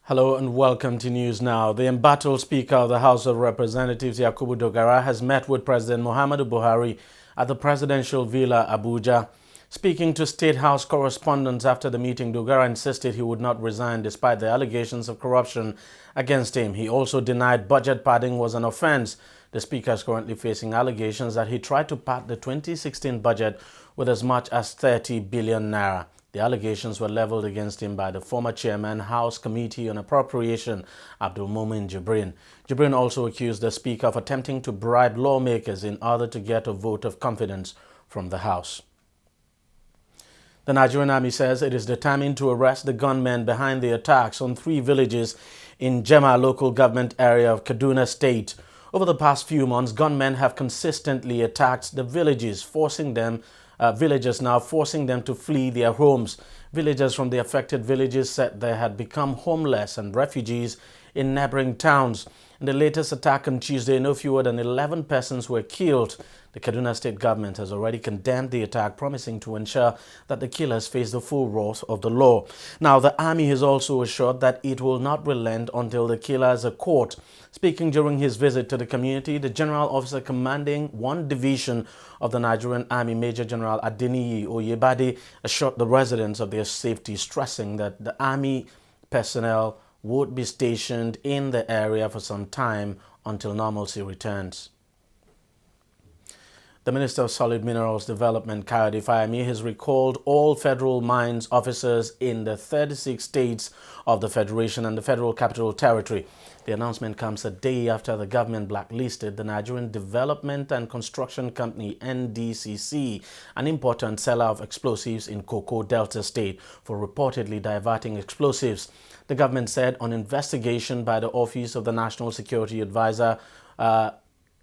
Hello and welcome to News Now. The embattled Speaker of the House of Representatives, Yakubu Dogara, has met with President Muhammadu Buhari at the Presidential Villa, Abuja. Speaking to State House correspondents after the meeting, Dogara insisted he would not resign despite the allegations of corruption against him. He also denied budget padding was an offense. The Speaker is currently facing allegations that he tried to pad the 2016 budget with as much as 30 billion naira. The allegations were leveled against him by the former chairman, House Committee on Appropriation, Abdul Momin Jibrin. Jibrin also accused the Speaker of attempting to bribe lawmakers in order to get a vote of confidence from the House. The Nigerian Army says it is determined to arrest the gunmen behind the attacks on 3 villages in Jema local government area of Kaduna State. Over the past few months, gunmen have consistently attacked the villages, villagers now forcing them to flee their homes. Villagers from the affected villages said they had become homeless and refugees in neighboring towns. In the latest attack on Tuesday, no fewer than 11 persons were killed. The Kaduna State government has already condemned the attack, promising to ensure that the killers face the full wrath of the law. Now, the army has also assured that it will not relent until the killers are caught. Speaking during his visit to the community, the General Officer commanding 1 division of the Nigerian Army, Major General Adeniyi Oyebade, assured the residents of their safety, stressing that the army personnel would be stationed in the area for some time until normalcy returns. The Minister of Solid Minerals Development, Kayode Fayemi, has recalled all federal mines officers in the 36 states of the Federation and the Federal Capital Territory. The announcement comes a day after the government blacklisted the Nigerian Development and Construction Company, NDCC, an important seller of explosives in Cocoa Delta State, for reportedly diverting explosives. The government said on investigation by the Office of the National Security Advisor,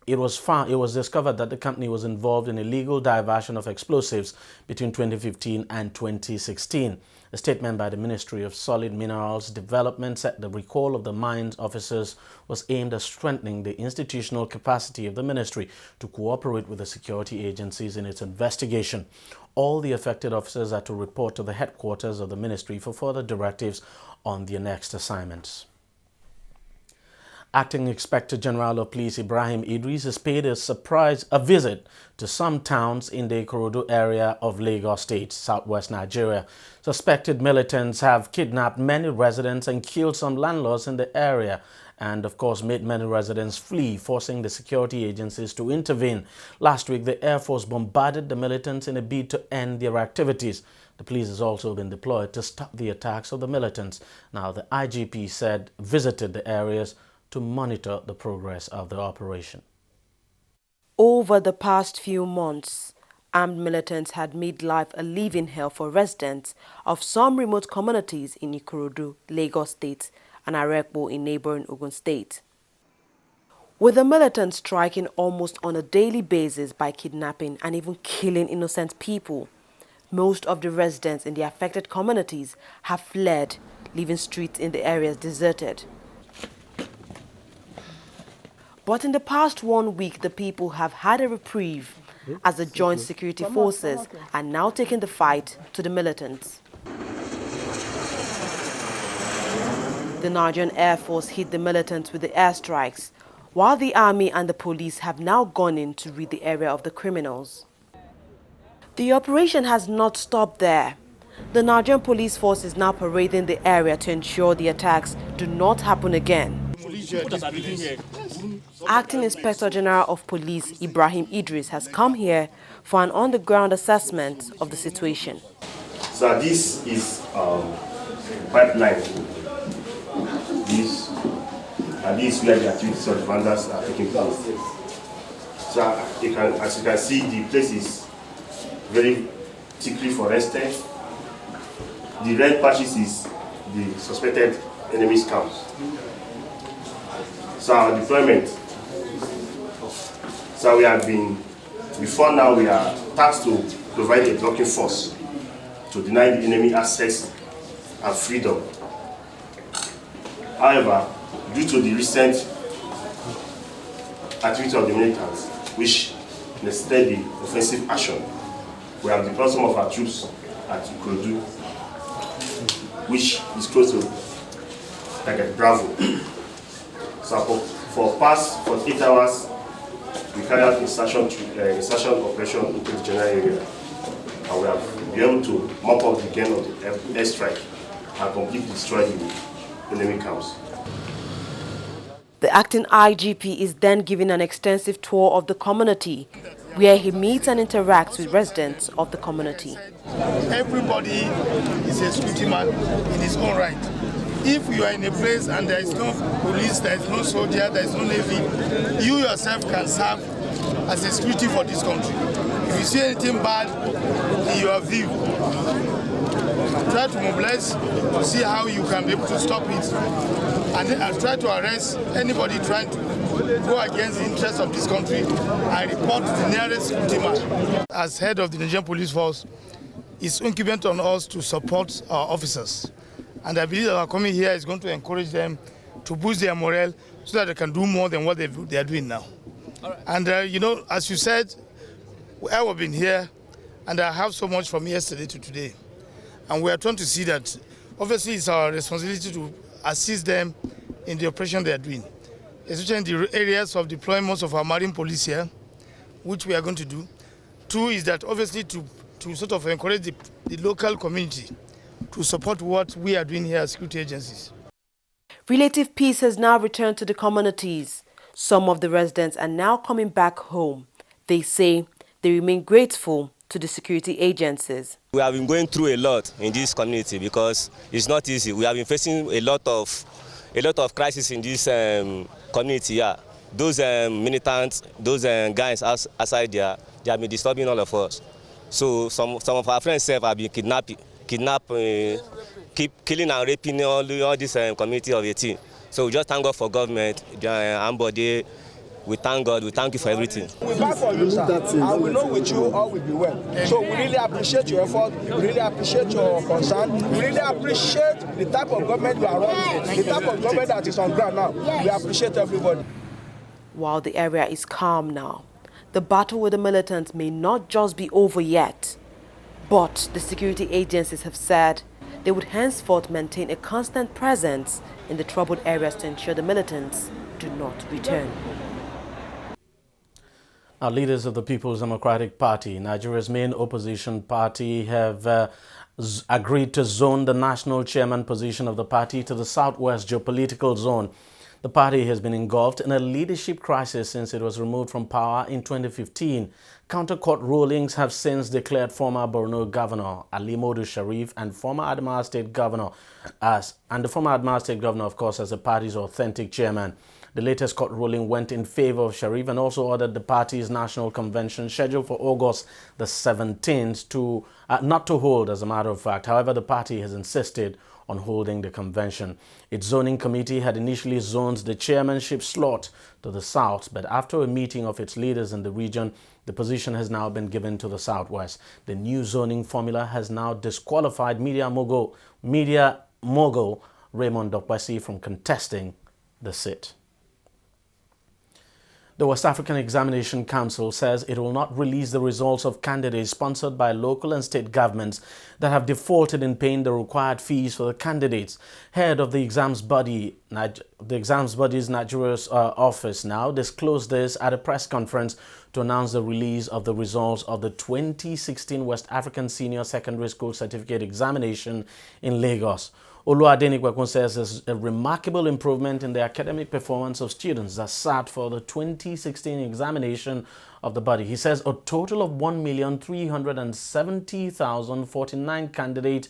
it was discovered that the company was involved in illegal diversion of explosives between 2015 and 2016. A statement by the Ministry of Solid Minerals Development said the recall of the mines officers was aimed at strengthening the institutional capacity of the ministry to cooperate with the security agencies in its investigation. All the affected officers are to report to the headquarters of the ministry for further directives on their next assignments. Acting Inspector General of Police Ibrahim Idris has paid a visit to some towns in the Ikorodu area of Lagos State, southwest Nigeria. Suspected militants have kidnapped many residents and killed some landlords in the area, and of course made many residents flee, forcing the security agencies to intervene. Last week, the Air Force bombarded the militants in a bid to end their activities. The police has also been deployed to stop the attacks of the militants. Now, the IGP said visited the areas to monitor the progress of the operation. Over the past few months, armed militants had made life a living hell for residents of some remote communities in Ikorodu, Lagos State, and Arekpo in neighboring Ogun State. With the militants striking almost on a daily basis by kidnapping and even killing innocent people, most of the residents in the affected communities have fled, leaving streets in the areas deserted. But in the past 1 week, the people have had a reprieve as the joint security forces are now taking the fight to the militants. The Nigerian Air Force hit the militants with the airstrikes, while the army and the police have now gone in to rid the area of the criminals. The operation has not stopped there. The Nigerian police force is now parading the area to ensure the attacks do not happen again. Acting Inspector General of Police Ibrahim Idris has come here for an on-the-ground assessment of the situation. So this is pipeline. This is where the activities of the vandals are taking place. So as you can see, the place is very thickly forested. The red patches is the suspected enemy's camps. So our deployment. So we have been, before now we are tasked to provide a blocking force to deny the enemy access and freedom. However, due to the recent activity of the militants, which necessitated the offensive action, we have deployed some of our troops at Ikorodu, which is close to like a Bravo. So for past 48 hours, we carried out insertion operation into the general area. And we have been able to mop up the gain of the airstrike and completely destroy the enemy camps. The acting IGP is then given an extensive tour of the community, where he meets and interacts with residents of the community. Everybody is a security man in his own right. If you are in a place and there is no police, there is no soldier, there is no navy, you yourself can serve as a security for this country. If you see anything bad in your view, try to mobilize to see how you can be able to stop it, and then try to arrest anybody trying to go against the interests of this country and report to the nearest security man. As head of the Nigerian Police Force, it's incumbent on us to support our officers. And I believe that our coming here is going to encourage them to boost their morale so that they can do more than what they are doing now. Right. And you know, as you said, I have been here and I have so much from yesterday to today. And we are trying to see that obviously it's our responsibility to assist them in the operation they are doing, especially in the areas of deployments of our marine police here, which we are going to do. Two is that obviously to sort of encourage the local community to support what we are doing here as security agencies. Relative peace has now returned to the communities. Some of the residents are now coming back home. They say they remain grateful to the security agencies. We have been going through a lot in this community because it's not easy. We have been facing a lot of crisis in this community. Yeah. Those militants, those guys outside there, they have been disturbing all of us. So some of our friends have been kidnapped, keep killing and raping all this community of 18. So we just thank God for government, Ambode. We thank God, we thank you for everything. We back for you, sir, and we know with you all will be well. So we really appreciate your effort, we really appreciate your concern, we really appreciate the type of government you are running, the type of government that is on ground now. We appreciate everybody. While the area is calm now, the battle with the militants may not just be over yet. But the security agencies have said they would henceforth maintain a constant presence in the troubled areas to ensure the militants do not return. Now, leaders of the People's Democratic Party, Nigeria's main opposition party, have agreed to zone the national chairman position of the party to the southwest geopolitical zone. The party has been engulfed in a leadership crisis since it was removed from power in 2015. Counter-court rulings have since declared former Borno Governor Ali Modu Sharif and former Adamawa State Governor of course, as the party's authentic chairman. The latest court ruling went in favor of Sharif and also ordered the party's national convention scheduled for August the 17th to not to hold, as a matter of fact. However, the party has insisted on holding the convention. Its zoning committee had initially zoned the chairmanship slot to the south, but after a meeting of its leaders in the region, the position has now been given to the southwest. The new zoning formula has now disqualified media mogul Raymond Dokpesi from contesting the seat. The West African Examination Council says it will not release the results of candidates sponsored by local and state governments that have defaulted in paying the required fees for the candidates. Head of the exams body's Nigeria's office now disclosed this at a press conference to announce the release of the results of the 2016 West African Senior Secondary School Certificate Examination in Lagos. Oluwadenikwekun says there's a remarkable improvement in the academic performance of students that sat for the 2016 examination of the body. He says a total of 1,370,049 candidates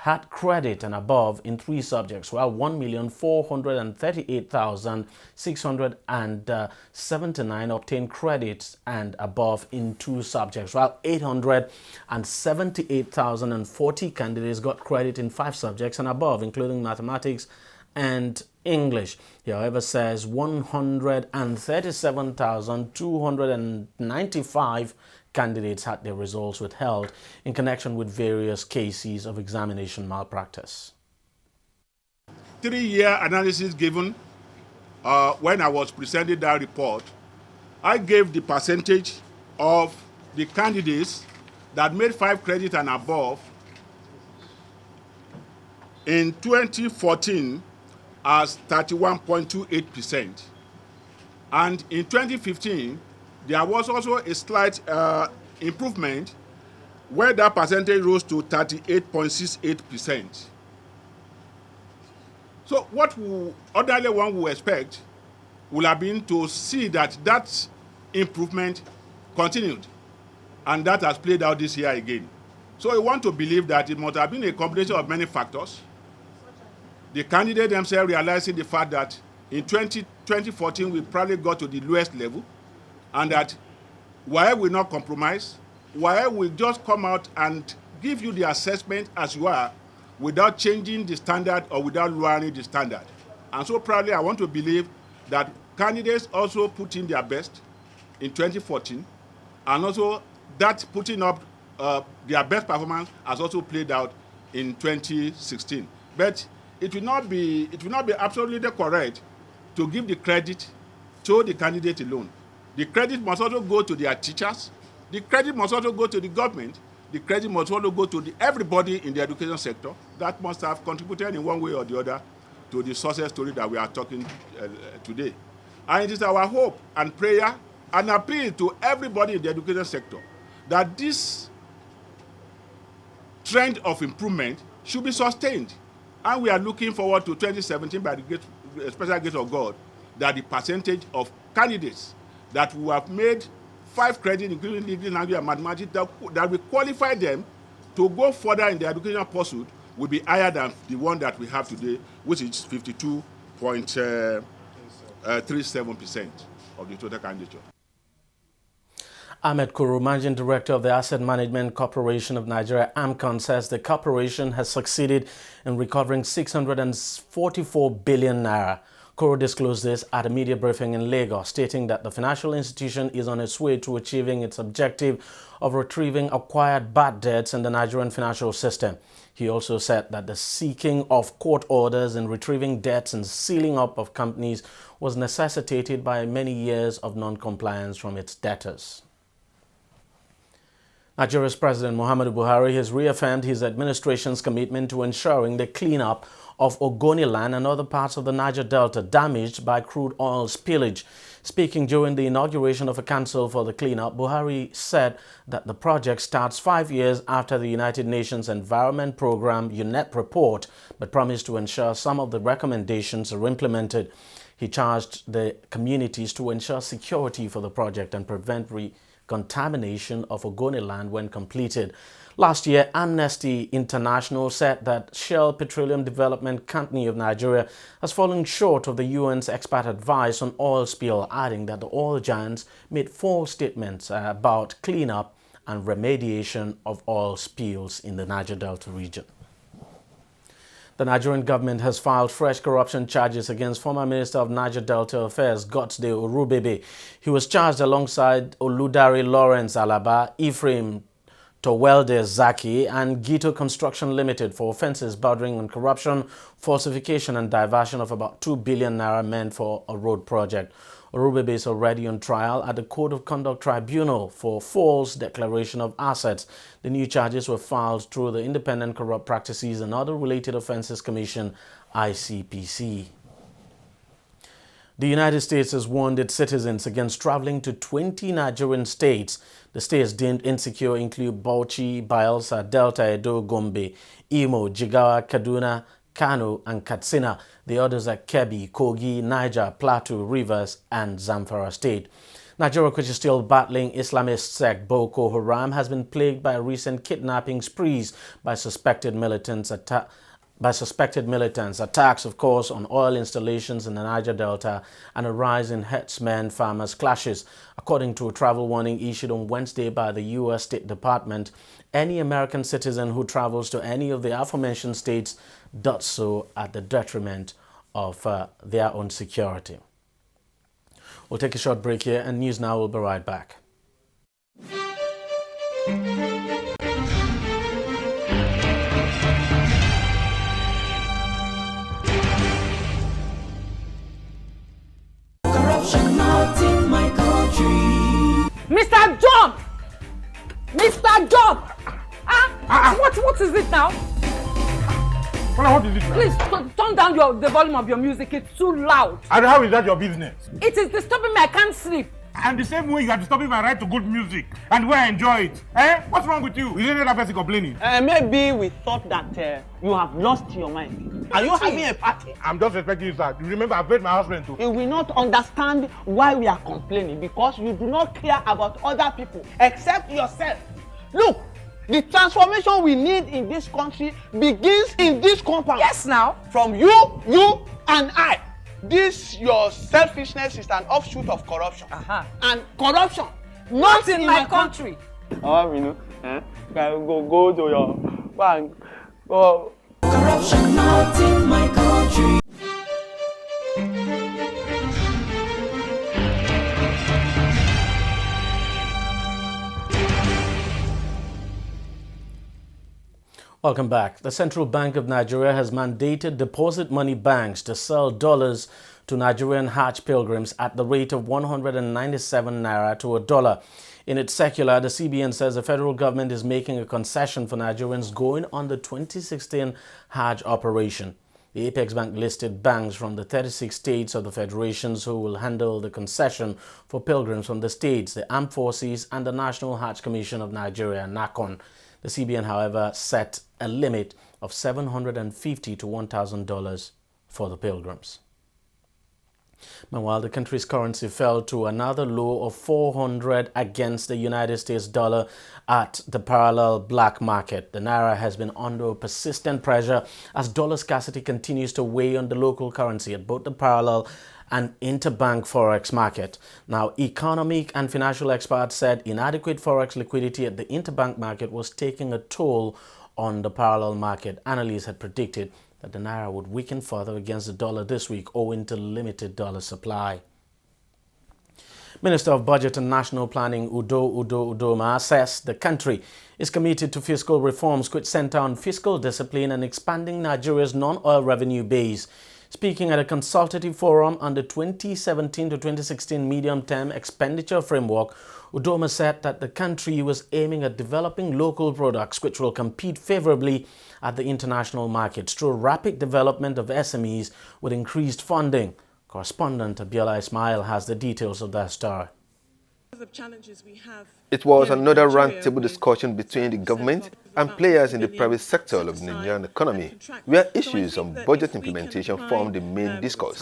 had credit and above in 3 subjects, while 1,438,679 obtained credits and above in 2 subjects, while 878,040 candidates got credit in 5 subjects and above, including mathematics and English. He, however, says 137,295 candidates had their results withheld in connection with various cases of examination malpractice. 3-year analysis given when I was presenting that report, I gave the percentage of the candidates that made 5 credits and above in 2014 as 31.28%. And in 2015, there was also a slight improvement where that percentage rose to 38.68%. So what ordinarily one would expect would have been to see that that improvement continued, and that has played out this year again. So I want to believe that it must have been a combination of many factors. The candidates themselves realizing the fact that in 2014 we probably got to the lowest level, and that why we not compromise, why we just come out and give you the assessment as you are without changing the standard or without lowering the standard. And so probably I want to believe that candidates also put in their best in 2014, and also that putting up their best performance has also played out in 2016. But it will not be absolutely correct to give the credit to the candidate alone. The credit must also go to their teachers. The credit must also go to the government. The credit must also go to everybody in the education sector that must have contributed in one way or the other to the success story that we are talking today. And it is our hope and prayer and appeal to everybody in the education sector that this trend of improvement should be sustained. And we are looking forward to 2017 by the special grace of God, that the percentage of candidates that will have made 5 credits, including English language and mathematics, that will qualify them to go further in the educational pursuit will be higher than the one that we have today, which is 52.37% of the total candidature. Ahmed Kuru, Managing Director of the Asset Management Corporation of Nigeria, AMCON, says the corporation has succeeded in recovering 644 billion naira. Kuru disclosed this at a media briefing in Lagos, stating that the financial institution is on its way to achieving its objective of retrieving acquired bad debts in the Nigerian financial system. He also said that the seeking of court orders and retrieving debts and sealing up of companies was necessitated by many years of non-compliance from its debtors. Nigeria's President Muhammadu Buhari has reaffirmed his administration's commitment to ensuring the cleanup of Ogoniland and other parts of the Niger Delta damaged by crude oil spillage. Speaking during the inauguration of a council for the cleanup, Buhari said that the project starts 5 years after the United Nations Environment Programme UNEP report, but promised to ensure some of the recommendations are implemented. He charged the communities to ensure security for the project and prevent contamination of Ogoniland when completed. Last year, Amnesty International said that Shell Petroleum Development Company of Nigeria has fallen short of the UN's expert advice on oil spill, adding that the oil giants made false statements about cleanup and remediation of oil spills in the Niger Delta region. The Nigerian government has filed fresh corruption charges against former Minister of Niger Delta Affairs, Godsday Orubebe. He was charged alongside Oludare Lawrence Alaba, Ephraim Towelde Zaki, and Gito Construction Limited for offences bordering on corruption, falsification and diversion of about 2 billion naira meant for a road project. Orubebe is already on trial at the Code of Conduct Tribunal for false declaration of assets. The new charges were filed through the Independent Corrupt Practices and Other Related Offences Commission, ICPC. The United States has warned its citizens against traveling to 20 Nigerian states. The states deemed insecure include Bauchi, Bayelsa, Delta, Edo, Gombe, Imo, Jigawa, Kaduna, Kano and Katsina. The others are Kebbi, Kogi, Niger, Plateau, Rivers and Zamfara State. Nigeria, which is still battling Islamist sect Boko Haram, has been plagued by recent kidnapping sprees by suspected militants, attacks, of course, on oil installations in the Niger Delta, and a rise in herdsmen-farmers clashes. According to a travel warning issued on Wednesday by the U.S. State Department, any American citizen who travels to any of the aforementioned states does so at the detriment of their own security. We'll take a short break here, and News Now will be right back. Mr. John! Mr. John! What is it now? Well, what is it now? Please turn down the volume of your music. It's too loud. And how is that your business? It is disturbing me. I can't sleep. And the same way you are disturbing my right to good music and where I enjoy it. Eh? What's wrong with you? You didn't have person complaining. Maybe we thought that you have lost your mind. Are you having a party? I'm just respecting you, sir. You remember I've paid my husband too. You will not understand why we are complaining because you do not care about other people except yourself. Look, the transformation we need in this country begins in this compound. Yes, now. From you, and I. This your selfishness is an offshoot of corruption. And corruption not in my country. You know, go to your bank. Go. Corruption not in my country. Welcome back. The Central Bank of Nigeria has mandated deposit money banks to sell dollars to Nigerian Hajj pilgrims at the rate of 197 naira to a dollar. In its circular, the CBN says the federal government is making a concession for Nigerians going on the 2016 Hajj operation. The Apex Bank listed banks from the 36 states of the federations who will handle the concession for pilgrims from the states, the Armed Forces, and the National Hajj Commission of Nigeria, NACON. The CBN, however, set a limit of $750 to $1,000 for the pilgrims. Meanwhile, the country's currency fell to another low of 400 against the United States dollar at the parallel black market. The naira has been under persistent pressure as dollar scarcity continues to weigh on the local currency at both the parallel and interbank forex market. Now, economic and financial experts said inadequate forex liquidity at the interbank market was taking a toll on the parallel market. Analysts had predicted that the naira would weaken further against the dollar this week owing to limited dollar supply. Minister of Budget and National Planning Udo Udoma says the country is committed to fiscal reforms which center on fiscal discipline and expanding Nigeria's non-oil revenue base. Speaking at a consultative forum on the 2017 to 2016 medium-term expenditure framework, Udoma said that the country was aiming at developing local products which will compete favorably at the international markets through rapid development of SMEs with increased funding. Correspondent Abiola Ismail has the details of that story. It was another roundtable discussion between the government and players in the private sector of the Nigerian economy, where issues on budget implementation formed the main discourse.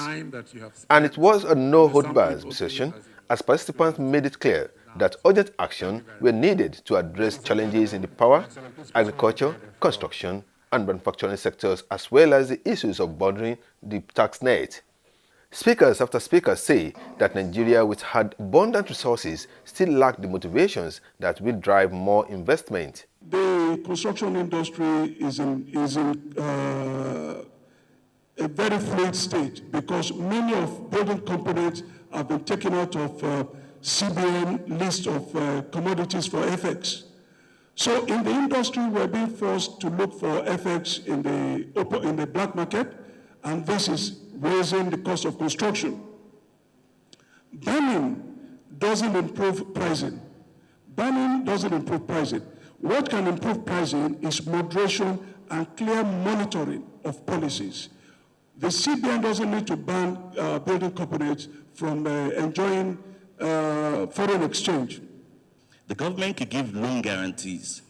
And it was a no-hold-barred session as participants made it clear that urgent action were needed to address challenges in the power, agriculture, construction, and manufacturing sectors, as well as the issues of bordering the tax net. Speakers after speakers say that Nigeria, which had abundant resources, still lacked the motivations that will drive more investment. The construction industry is in a very fluid state because many of building components have been taken out of CBN list of commodities for FX. So in the industry, we're being forced to look for FX in the black market, and this is raising the cost of construction. Banning doesn't improve pricing. Banning doesn't improve pricing. What can improve pricing is moderation and clear monitoring of policies. The CBN doesn't need to ban building companies from enjoying foreign exchange. The government could give loan guarantees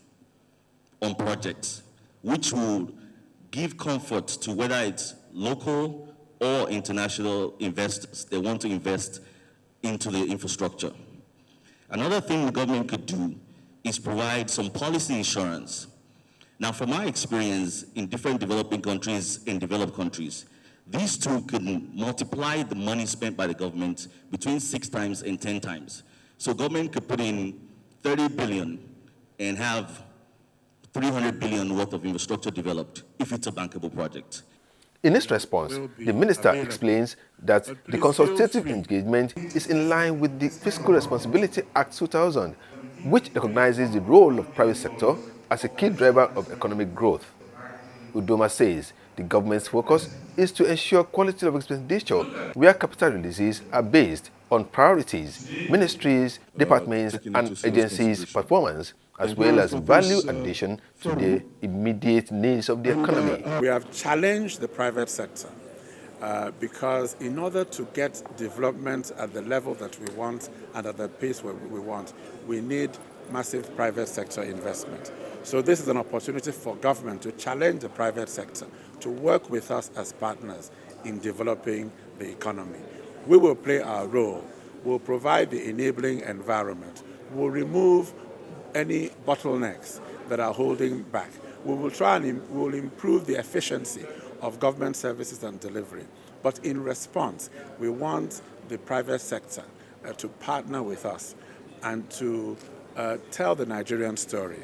on projects, which will give comfort to whether it's local or international investors. They want to invest into the infrastructure. Another thing the government could do is provide some policy insurance. Now, from my experience in different developing countries and developed countries, these two could multiply the money spent by the government between 6 times and 10 times. So government could put in 30 billion and have 300 billion worth of infrastructure developed if it's a bankable project. In its response, the minister explains that the consultative engagement is in line with the Fiscal Responsibility Act 2000, which recognizes the role of private sector as a key driver of economic growth. Udoma says the government's focus is to ensure quality of expenditure where capital releases are based on priorities, ministries, departments, and agencies' performance, as well as value addition to the immediate needs of the economy. We have challenged the private sector because in order to get development at the level that we want and at the pace where we want, we need massive private sector investment. So this is an opportunity for government to challenge the private sector to work with us as partners in developing the economy. We will play our role. We'll provide the enabling environment. We'll remove any bottlenecks that are holding back. We will try and we'll improve the efficiency of government services and delivery. But in response, we want the private sector to partner with us and to tell the Nigerian story,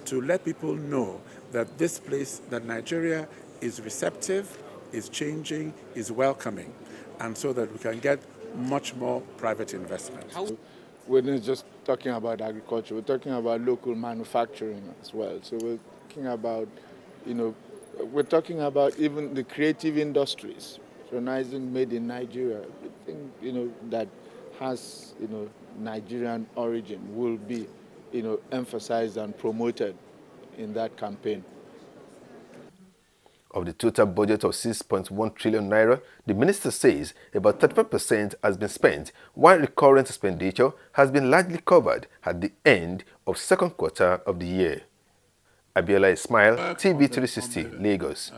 to let people know that this place, that Nigeria is receptive, is changing, is welcoming, and so that we can get much more private investment. We're not just talking about agriculture, we're talking about local manufacturing as well. So we're talking about, we're talking about even the creative industries, patronizing made in Nigeria. Everything, that has, Nigerian origin will be, emphasized and promoted in that campaign. Of the total budget of 6.1 trillion naira, the minister says about 35% has been spent, while recurrent expenditure has been largely covered at the end of second quarter of the year. Abiola Ismail, TV360, Lagos.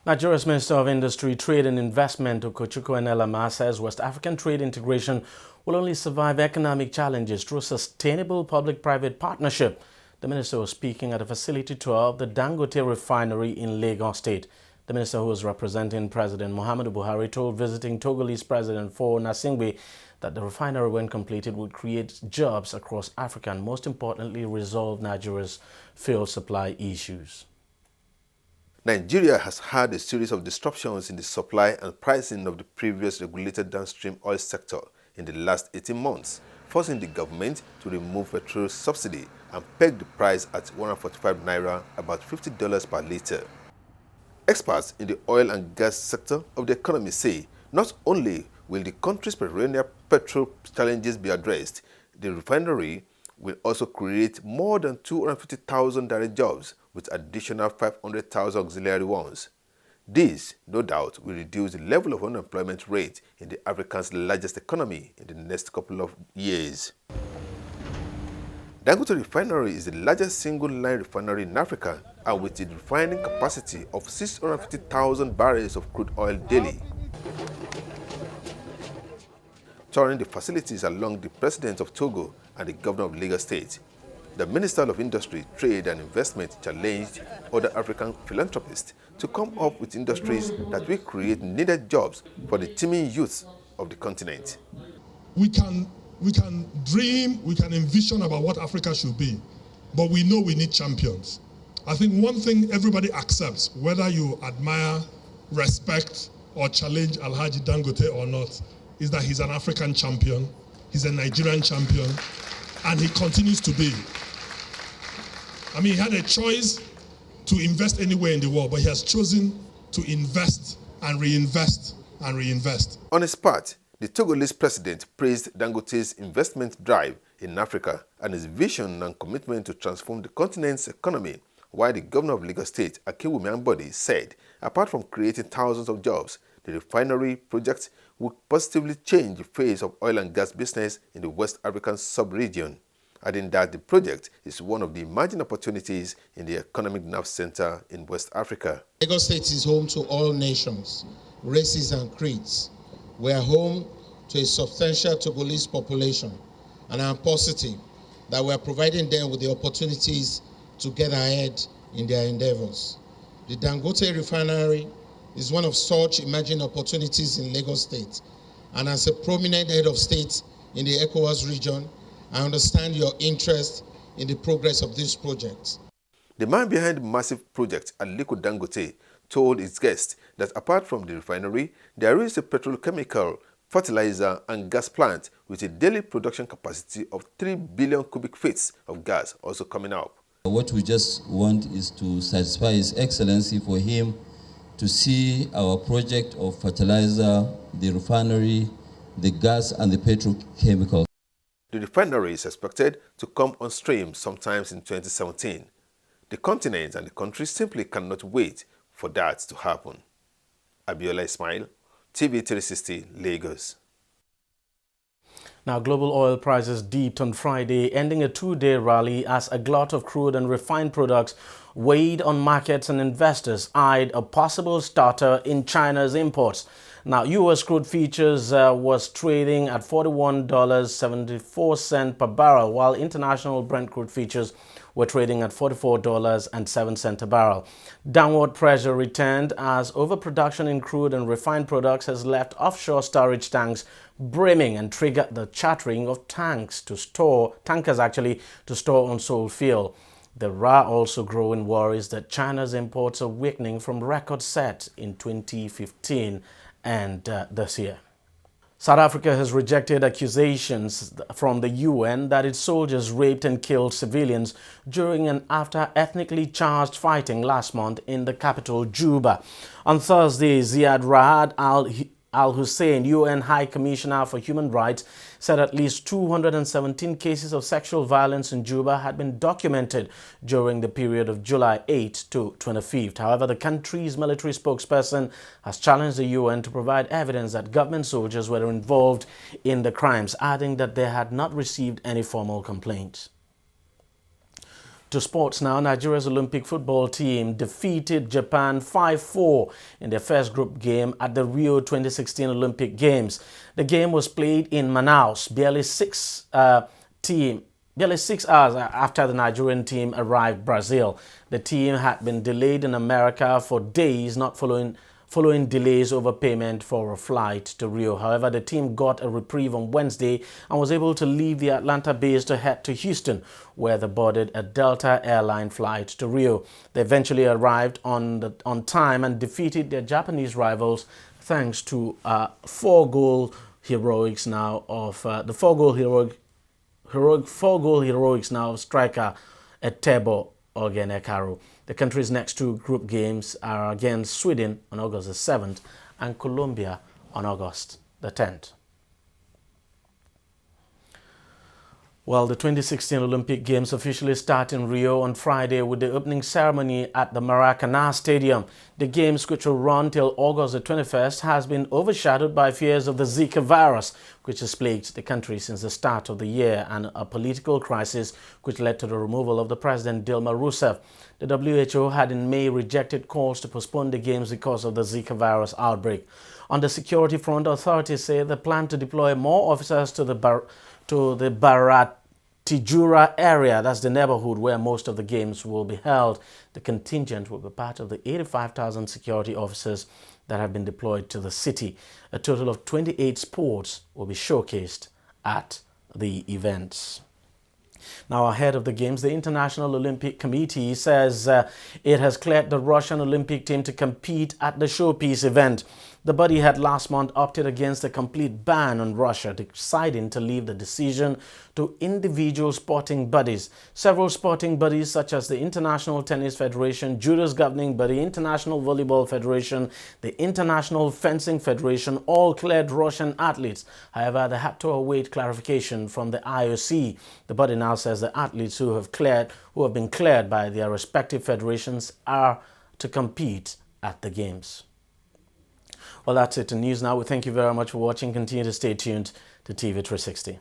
Nigeria's Minister of Industry, Trade and Investment, Okochukwu Enelama, says West African trade integration will only survive economic challenges through sustainable public-private partnership. The minister was speaking at a facility tour of the Dangote refinery in Lagos State. The minister, who was representing President Muhammadu Buhari, told visiting Togolese President Faure Gnassingbé that the refinery, when completed, would create jobs across Africa and, most importantly, resolve Nigeria's fuel supply issues. Nigeria has had a series of disruptions in the supply and pricing of the previous regulated downstream oil sector in the last 18 months, forcing the government to remove petrol subsidy and peg the price at 145 naira, about $50 per litre. Experts in the oil and gas sector of the economy say not only will the country's perennial petrol challenges be addressed, the refinery will also create more than 250,000 direct jobs with additional 500,000 auxiliary ones. This, no doubt, will reduce the level of unemployment rate in the Africa's largest economy in the next couple of years. Dangote Refinery is the largest single-line refinery in Africa, and with its refining capacity of 650,000 barrels of crude oil daily. Touring the facilities along the President of Togo and the Governor of Lagos State, the Minister of Industry, Trade and Investment challenged other African philanthropists to come up with industries that will create needed jobs for the teeming youth of the continent. We can dream, we can envision about what Africa should be, but we know we need champions. I think one thing everybody accepts, whether you admire, respect, or challenge Alhaji Dangote or not, is that he's an African champion, he's a Nigerian champion, and he continues to be. I mean, he had a choice to invest anywhere in the world, but he has chosen to invest and reinvest and reinvest. On his part, the Togolese president praised Dangote's investment drive in Africa and his vision and commitment to transform the continent's economy, while the governor of Lagos State, Akinwumi Ambode, said apart from creating thousands of jobs, the refinery project would positively change the face of oil and gas business in the West African sub-region, adding that the project is one of the emerging opportunities in the economic nerve center in West Africa. Lagos State is home to all nations, races and creeds. We are home to a substantial Togolese population, and I am positive that we are providing them with the opportunities to get ahead in their endeavors. The Dangote refinery is one of such emerging opportunities in Lagos State, and as a prominent head of state in the ECOWAS region, I understand your interest in the progress of this project. The man behind the massive project, Aliko Dangote, told his guests that apart from the refinery, there is a petrochemical, fertilizer and gas plant with a daily production capacity of 3 billion cubic feet of gas also coming up. What we just want is to satisfy His Excellency for him to see our project of fertilizer, the refinery, the gas and the petrochemical. The The refinery is expected to come on stream sometimes in 2017. The continent and the country simply cannot wait for that to happen. Abiola Ismail, TV360, Lagos. Now, global oil prices dipped on Friday, ending a two-day rally as a glut of crude and refined products weighed on markets and investors eyed a possible starter in China's imports. Now, U.S. crude futures was trading at $41.74 per barrel, while international Brent crude futures were trading at $44.07 a barrel. Downward pressure returned as overproduction in crude and refined products has left offshore storage tanks brimming and triggered the chartering of tankers to store unsold fuel. There are also growing worries that China's imports are weakening from record set in 2015 and this year. South Africa has rejected accusations from the UN that its soldiers raped and killed civilians during and after ethnically charged fighting last month in the capital, Juba. On Thursday, Ziad Raad Al-Hussein, UN High Commissioner for Human Rights, said at least 217 cases of sexual violence in Juba had been documented during the period of July 8 to 25th. However, the country's military spokesperson has challenged the UN to provide evidence that government soldiers were involved in the crimes, adding that they had not received any formal complaints. To sports now, Nigeria's Olympic football team defeated Japan 5-4 in their first group game at the Rio 2016 Olympic Games. The game was played in Manaus, barely 6 hours after the Nigerian team arrived Brazil. The team had been delayed in America for days, not following delays over payment for a flight to Rio. However, the team got a reprieve on Wednesday and was able to leave the Atlanta base to head to Houston, where they boarded a Delta airline flight to Rio. They eventually arrived on time and defeated their Japanese rivals thanks to four-goal heroics now of striker Etebo Ogenekaro. The country's next two group games are against Sweden on August the 7th and Colombia on August the 10th. Well, the 2016 Olympic Games officially start in Rio on Friday with the opening ceremony at the Maracanã Stadium. The Games, which will run till August the 21st, has been overshadowed by fears of the Zika virus, which has plagued the country since the start of the year, and a political crisis which led to the removal of the President Dilma Rousseff. The WHO had in May rejected calls to postpone the Games because of the Zika virus outbreak. On the security front, authorities say they plan to deploy more officers to the Baratijura area. That's the neighborhood where most of the games will be held. The contingent will be part of the 85,000 security officers that have been deployed to the city. A total of 28 sports will be showcased at the events. Now, ahead of the Games, the International Olympic Committee says it has cleared the Russian Olympic team to compete at the showpiece event. The body had last month opted against a complete ban on Russia, deciding to leave the decision to individual sporting bodies. Several sporting bodies such as the International Tennis Federation, Judo's governing body, International Volleyball Federation, the International Fencing Federation all cleared Russian athletes. However, they had to await clarification from the IOC. The body now says the athletes who have been cleared by their respective federations are to compete at the Games. Well, that's it in news now. We thank you very much for watching. Continue to stay tuned to TV360.